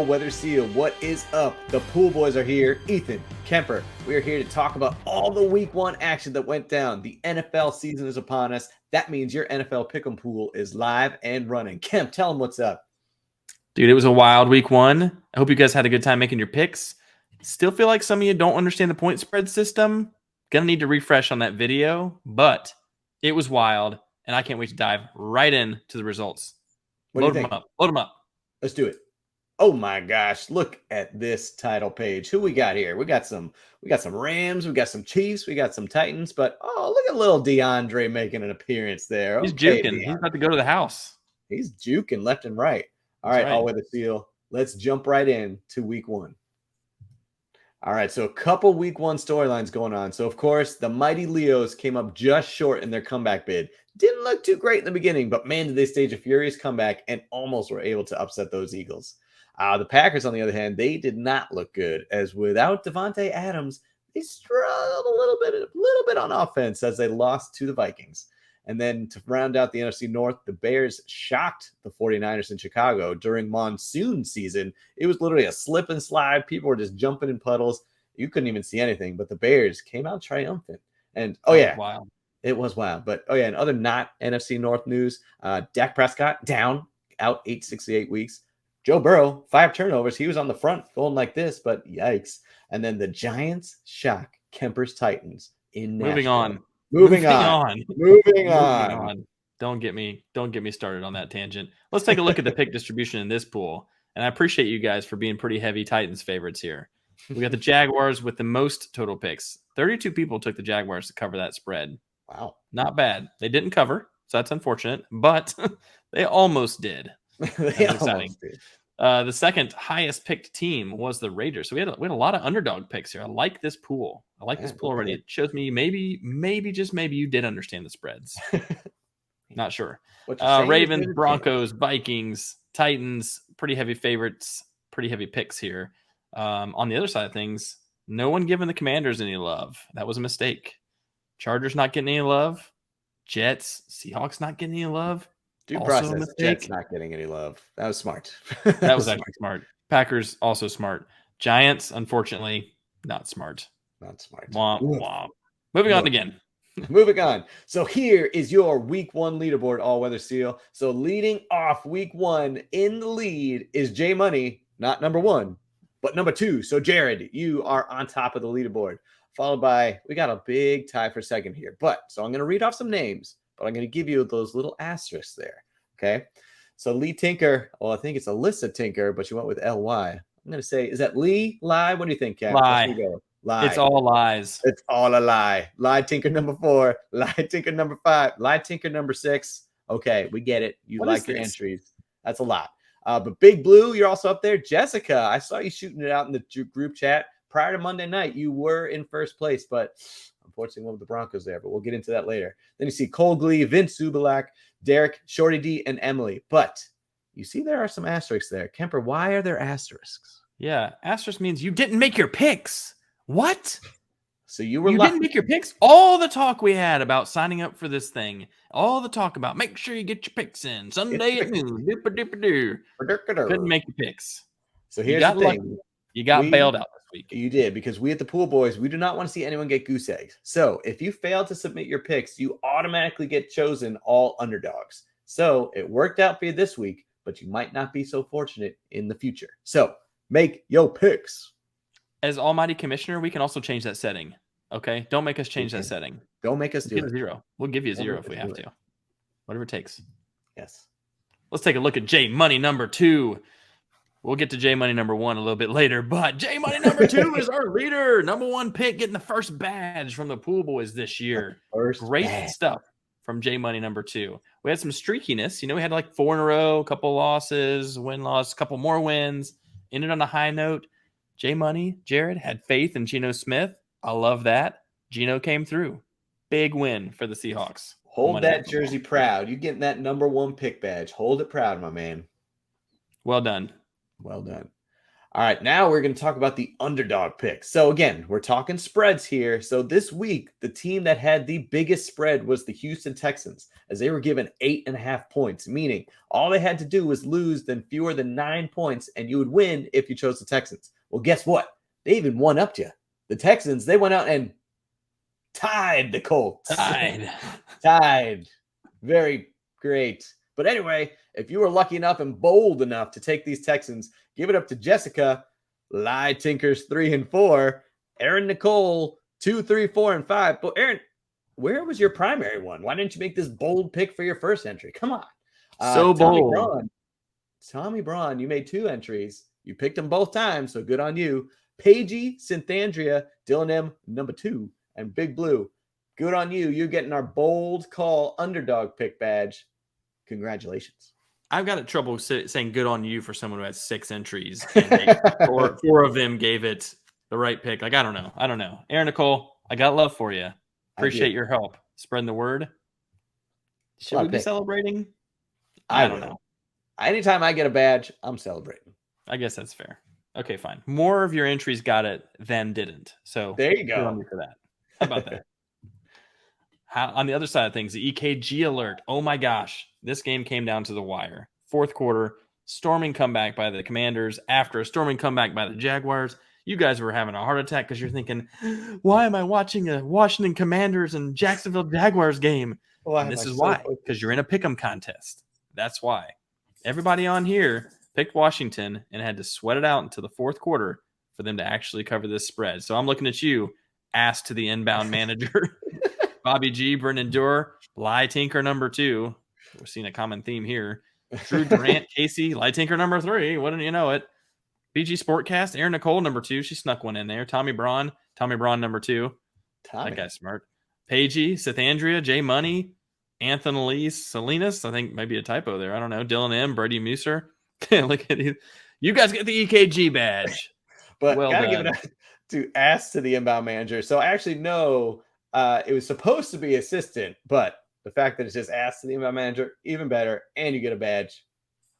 all-weather seal. What is up? The pool boys are here. Ethan, Kemper, we are here to talk about all the week one action that went down. The NFL season is upon us. That means your NFL pick'em pool is live and running. Kemp, tell them what's up. Dude, it was a wild week one. I hope you guys had a good time making your picks. Still feel like some of you don't understand the point spread system. Gonna need to refresh on that video, but it was wild, and I can't wait to dive right into the results. Load them up. Load them up. Let's do it. Oh my gosh, look at this title page. Who we got here? We got some Rams, we got some Chiefs, we got some Titans, but oh, look at little DeAndre making an appearance there. He's juking. He's about to go to the house. He's juking left and right. All right, all-weather seal. Let's jump right in to week one. All right, so a couple week one storylines going on. So, of course, the mighty Leos came up just short in their comeback bid. Didn't look too great in the beginning, but man, did they stage a furious comeback and almost were able to upset those Eagles. The Packers, on the other hand, they did not look good, as without Devontae Adams, they struggled a little bit on offense as they lost to the Vikings. And then to round out the NFC North, the Bears shocked the 49ers in Chicago during monsoon season. It was literally a slip and slide. People were just jumping in puddles. You couldn't even see anything, but the Bears came out triumphant. And, wow. It was wild. But, and other not NFC North news, Dak Prescott down, out 868 weeks. Joe Burrow, 5 turnovers. He was on the front going like this, but yikes. And then the Giants shock Kemper's Titans in Nashville. Moving on. Don't get me started on that tangent. Let's take a look at the pick distribution in this pool. And I appreciate you guys for being pretty heavy Titans favorites here. We got the Jaguars with the most total picks. 32 people took the Jaguars to cover that spread. Wow. Not bad. They didn't cover, so that's unfortunate, but they almost did. The second highest picked team was the Raiders. So we had a lot of underdog picks here. I like this pool. Already. It shows me maybe just maybe you did understand the spreads. Not sure. Ravens, Broncos, Vikings, Titans, pretty heavy favorites, pretty heavy picks here. On the other side of things, no one giving the Commanders any love. That was a mistake. Chargers not getting any love. Jets, Seahawks not getting any love. Due process, Jets not getting any love. That was smart. That was actually smart. Packers also smart. Giants, unfortunately, not smart. Not smart. Womp, womp. Moving on again. Moving on. So here is your week one leaderboard all-weather seal. So leading off week one in the lead is J Money, not number one, but number two. So Jared, you are on top of the leaderboard. Followed by, we got a big tie for second here. So I'm going to read off some names, but I'm going to give you those little asterisks there. Okay. So Lee Tinker, I think it's Alyssa Tinker, but you went with L-Y. I'm going to say, is that Lee? Lie? What do you think, Kat? Lie. Lie. It's all lies. It's all a lie. Lie Tinker number 4. Lie Tinker number 5. Lie Tinker number 6. Okay, we get it. You like your entries. That's a lot. But Big Blue, you're also up there. Jessica, I saw you shooting it out in the group chat. Prior to Monday night, you were in first place, but unfortunately went with the Broncos there, but we'll get into that later. Then you see Cole Glee, Vince Zubilak, Derek, Shorty D, and Emily. But you see there are some asterisks there. Kemper, why are there asterisks? Yeah, asterisk means you didn't make your picks. What? So you didn't make your picks? All the talk we had about signing up for this thing, all the talk about make sure you get your picks in Sunday at noon. Couldn't make your picks. So here's the thing. You got bailed out this week. You did, because we at the Pool Boys, we do not want to see anyone get goose eggs. So if you fail to submit your picks, you automatically get chosen all underdogs. So it worked out for you this week, but you might not be so fortunate in the future. So make your picks. As Almighty Commissioner, we can also change that setting. Okay? Don't make us change that setting. Don't make us do it. 0. We'll give you a 0 if we have to. Whatever it takes. Yes. Let's take a look at J Money number 2. We'll get to J Money number 1 a little bit later, but J Money number 2 is our leader. Number 1 pick, getting the first badge from the Pool Boys this year. Great stuff from J Money number 2. We had some streakiness. We had like 4 in a row, a couple losses, win-loss, a couple more wins. Ended on a high note. J Money, Jared, had faith in Geno Smith. I love that. Geno came through. Big win for the Seahawks. Hold that jersey proud. You getting that number 1 pick badge. Hold it proud, my man. Well done. Well done. All right, now we're going to talk about the underdog pick. So again, we're talking spreads here. So this week, the team that had the biggest spread was the Houston Texans, as they were given 8.5 points, meaning all they had to do was lose then fewer than 9 points, and you would win if you chose the Texans. Well, guess what? They even won up to you. The Texans, they went out and tied the Colts. Tied. Very great. But anyway, if you were lucky enough and bold enough to take these Texans, give it up to Jessica, Lie Tinkers 3 and 4, Aaron Nicole 2, 3, 4, and 5. But Aaron, where was your primary one? Why didn't you make this bold pick for your first entry? Come on. So bold. Tommy Braun, you made 2 entries. You picked them both times, so good on you. Paigey, Synthandria, Dylan M, number 2, and Big Blue. Good on you. You're getting our bold call underdog pick badge. Congratulations. I've got trouble saying good on you for someone who has 6 entries. And 4 of them gave it the right pick. Like, I don't know. Aaron Nicole, I got love for you. Appreciate your help. Spreading the word. Should we be celebrating? I don't know. Anytime I get a badge, I'm celebrating. I guess that's fair. Okay, fine. More of your entries got it than didn't. So there you go. Good on you for that. How about that? On the other side of things, the EKG alert. Oh my gosh. This game came down to the wire. Fourth quarter, storming comeback by the Commanders after a storming comeback by the Jaguars. You guys were having a heart attack because you're thinking, why am I watching a Washington Commanders and Jacksonville Jaguars game? And this is why. Because you're in a pick'em contest. That's why. Everybody on here picked Washington and had to sweat it out into the fourth quarter for them to actually cover this spread. So I'm looking at you, ass to the inbound manager. Bobby G, Brendan Durr, Lie Tinker number 2. We're seeing a common theme here. Drew Durant, Casey, Lie Tinker number 3. Wouldn't you know it? BG Sportcast, Aaron Nicole number 2. She snuck one in there. Tommy Braun number 2. That guy's smart. Paigey, Synthandria, J Money, Anthony Lee, Salinas. I think maybe a typo there. I don't know. Dylan M, Brady Muser. Look at you. You guys get the EKG badge. But gotta give it up to ask to the inbound manager. So I actually know it was supposed to be assistant, but the fact that it's just asked to the inbound manager, even better, and you get a badge.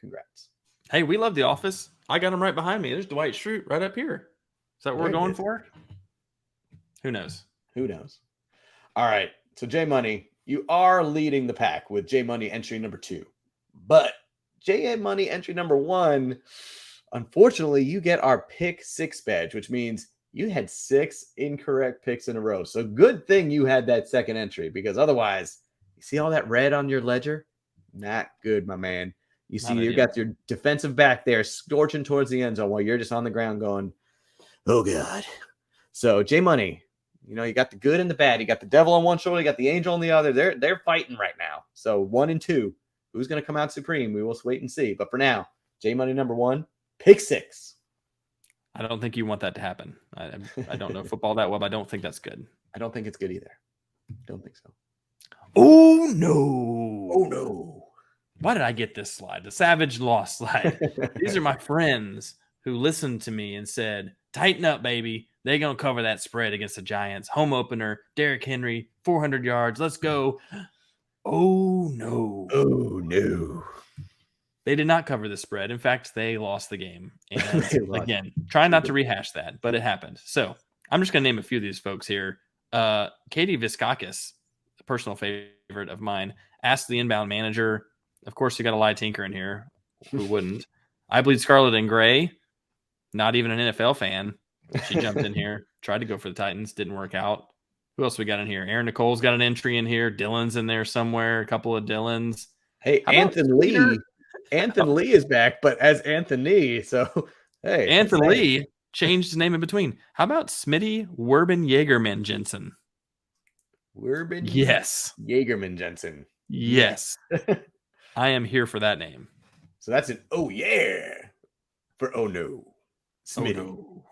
Congrats. Hey, we love The Office. I got him right behind me. There's Dwight Schrute right up here. Is that what we're going for? Who knows? Who knows? All right. So J Money, you are leading the pack with J Money entry number 2. But J Money entry number 1, unfortunately, you get our pick 6 badge, which means you had 6 incorrect picks in a row. So good thing you had that second entry, because otherwise, you see all that red on your ledger? Not good, my man. You see, you got your defensive back there scorching towards the end zone while you're just on the ground going, oh, God. So, J Money, you know, you got the good and the bad. You got the devil on one shoulder. You got the angel on the other. They're fighting right now. So, 1 and 2. Who's going to come out supreme? We will wait and see. But for now, J Money number 1, pick 6. I don't think you want that to happen. I don't know football that well, but I don't think that's good. I don't think it's good either. Don't think so. Oh, no. Oh, no. Why did I get this slide? The Savage Lost slide. These are my friends who listened to me and said, tighten up, baby. They're going to cover that spread against the Giants. Home opener, Derrick Henry, 400 yards. Let's go. Oh, no. Oh, no. They did not cover the spread. In fact, they lost the game. And again, trying not to rehash that, but it happened. So I'm just going to name a few of these folks here. Katie Viskakis, a personal favorite of mine, asked the inbound manager. Of course, you got a Lie Tinker in here. Who wouldn't? I bleed Scarlet and Gray. Not even an NFL fan. She jumped in here, tried to go for the Titans, didn't work out. Who else we got in here? Aaron Nicole's got an entry in here. Dylan's in there somewhere. A couple of Dylans. Hey, Anthony Lee. Anthony Lee is back, but as Anthony. So, hey. Anthony Lee changed his name in between. How about Smitty Werben Jaegerman Jensen? Werben? Yes. Jaegerman Jensen. Yes. I am here for that name. So that's an oh yeah for oh no. Smitty. Oh no.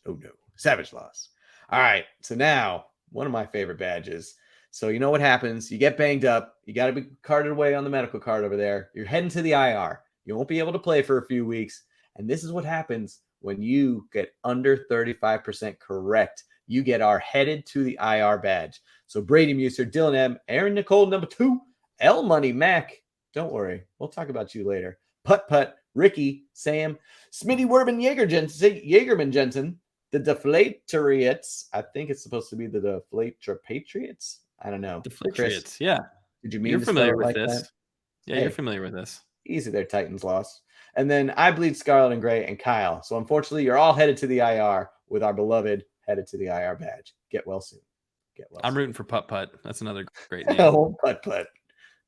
Oh no. Savage loss. All right. So now one of my favorite badges. So you know what happens? You get banged up. You got to be carted away on the medical card over there. You're heading to the IR. You won't be able to play for a few weeks. And this is what happens when you get under 35% correct. You get our headed to the IR badge. So Brady Muser, Dylan M, Aaron Nicole number 2, L Money Mac. Don't worry. We'll talk about you later. Putt Putt, Ricky, Sam, Smitty, Werben, Jaegerman Jensen, the Deflatoriots. I think it's supposed to be the Deflator Patriots. I don't know. Deflatoriots, yeah. Did you mean you're to familiar spell it with like this? That? Yeah, hey, you're familiar with this. Easy there, Titans lost. And then I bleed Scarlet and Gray and Kyle. So unfortunately, you're all headed to the IR with our beloved headed to the IR badge. Get well soon. I'm rooting for Putt Putt. That's another great name. Oh, Putt Putt.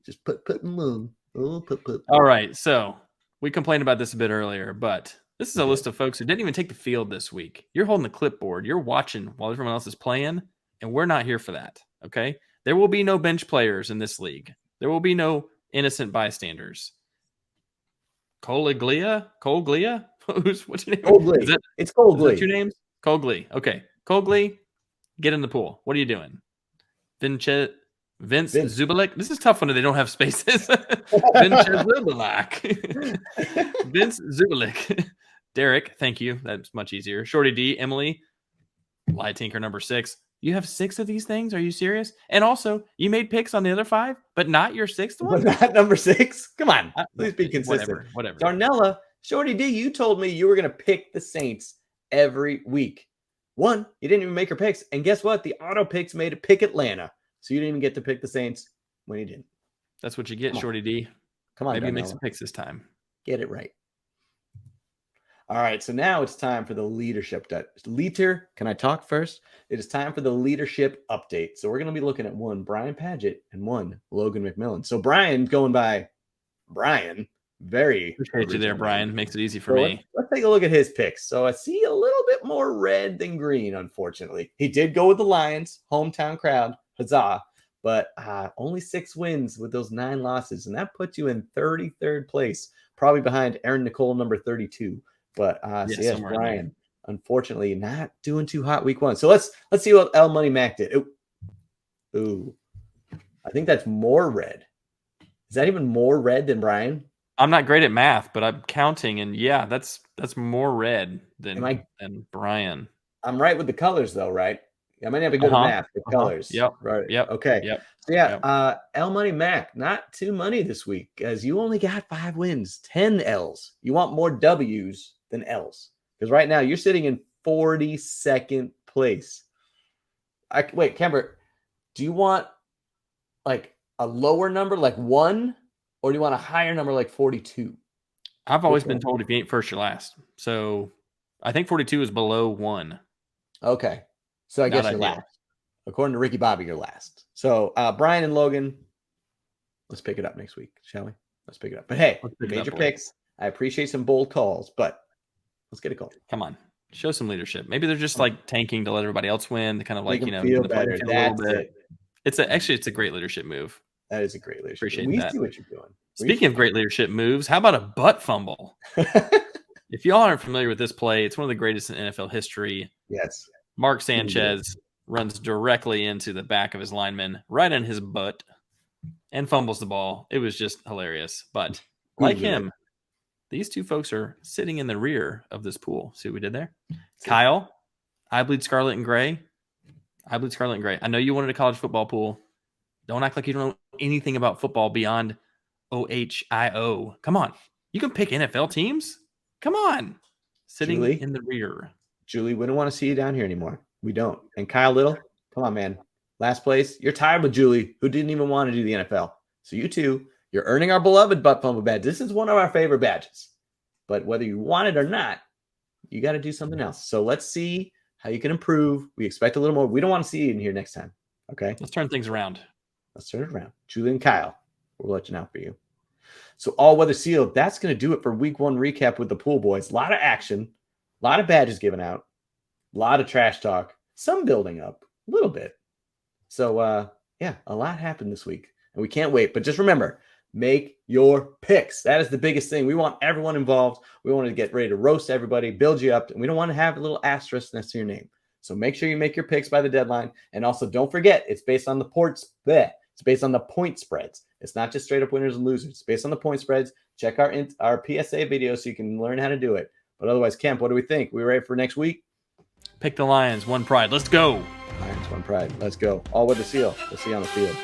Just put in moon. Oh, Putt. All right. So we complained about this a bit earlier, but this is a list of folks who didn't even take the field this week. You're holding the clipboard. You're watching while everyone else is playing, and we're not here for that. Okay? There will be no bench players in this league. There will be no innocent bystanders. Coleglia? What's your name? Coleglia. It's Coleglia. Is that 2 names? Coleglia. Okay. Coleglia, get in the pool. What are you doing? Vince Zubelik. This is tough when they don't have spaces. Vince Zubelik. Derek, thank you. That's much easier. Shorty D, Emily, Lie Tinker number 6. You have 6 of these things? Are you serious? And also, you made picks on the other 5, but not your 6th one? But not number 6? Come on. Please be consistent. Whatever. Darnella, Shorty D, you told me you were going to pick the Saints every week. One, you didn't even make your picks. And guess what? The auto picks made it pick Atlanta. So you didn't even get to pick the Saints when you didn't. That's what you get, Shorty D. Come on, maybe Darnella. Make some picks this time. Get it right. All right, so now it's time for the leadership. Leader, can I talk first? It is time for the leadership update. So we're going to be looking at 1 Brian Paget and 1 Logan McMillan. So Brian going by Brian. Very appreciate you there, Brian. Makes it easy for me. Let's take a look at his picks. So I see a little bit more red than green, unfortunately. He did go with the Lions, hometown crowd, huzzah. But only 6 wins with those 9 losses. And that puts you in 33rd place, probably behind Aaron Nicole, number 32. But yes, Brian, unfortunately, not doing too hot week 1. So let's see what L Money Mac did. Ooh. I think that's more red. Is that even more red than Brian? I'm not great at math, but I'm counting, and yeah, that's more red than Brian. I'm right with the colors, though, right? I might have a good math with colors. Yep. Right. Yep. Okay. Yep. So yeah, L Money Mac, not too money this week, as you only got 5 wins, 10 L's. You want more W's than L's, because right now you're sitting in 42nd place. Wait, Kemper, do you want like a lower number, like 1? Or do you want a higher number like 42? I've always been told if you ain't first, you're last. So I think 42 is below 1. Okay. So I guess you're last. According to Ricky Bobby, you're last. So Brian and Logan, let's pick it up next week, shall we? Let's pick it up. But hey, major picks. I appreciate some bold calls, but let's get a call. Come on. Show some leadership. Maybe they're just like tanking to let everybody else win. To kind of like, feel better. That's it. It's a great leadership move. That is a great leadership. Appreciate we that. See what you're doing. Speaking of great leadership moves, how about a butt fumble? If y'all aren't familiar with this play, it's one of the greatest in NFL history. Yes. Mark Sanchez runs directly into the back of his lineman, right in his butt, and fumbles the ball. It was just hilarious. But like him, these 2 folks are sitting in the rear of this pool. See what we did there? Kyle, I bleed Scarlet and Gray. I know you wanted a college football pool. Don't act like you don't know anything about football beyond OHIO. Come on. You can pick NFL teams? Come on. Sitting in the rear. Julie, we don't want to see you down here anymore. We don't. And Kyle Little, come on, man. Last place. You're tired with Julie, who didn't even want to do the NFL. So you 2, you're earning our beloved butt fumble badge. This is one of our favorite badges. But whether you want it or not, you got to do something else. So let's see how you can improve. We expect a little more. We don't want to see you in here next time. Okay? Let's turn things around. Let's turn it around. Julie and Kyle, we'll let you know for you. So all weather sealed. That's going to do it for week 1 recap with the pool boys. A lot of action, a lot of badges given out, a lot of trash talk, some building up a little bit. So yeah, a lot happened this week and we can't wait. But just remember, make your picks. That is the biggest thing. We want everyone involved. We want to get ready to roast everybody, build you up, and we don't want to have a little asterisk next to your name. So make sure you make your picks by the deadline. And also don't forget, it's based on the ports bet. It's based on the point spreads. It's not just straight up winners and losers. It's based on the point spreads. Check our PSA video so you can learn how to do it. But otherwise, Kemp, what do we think? We ready for next week? Pick the Lions, 1 pride. Let's go. Lions, 1 pride. Let's go. All with the seal. We'll see you on the field.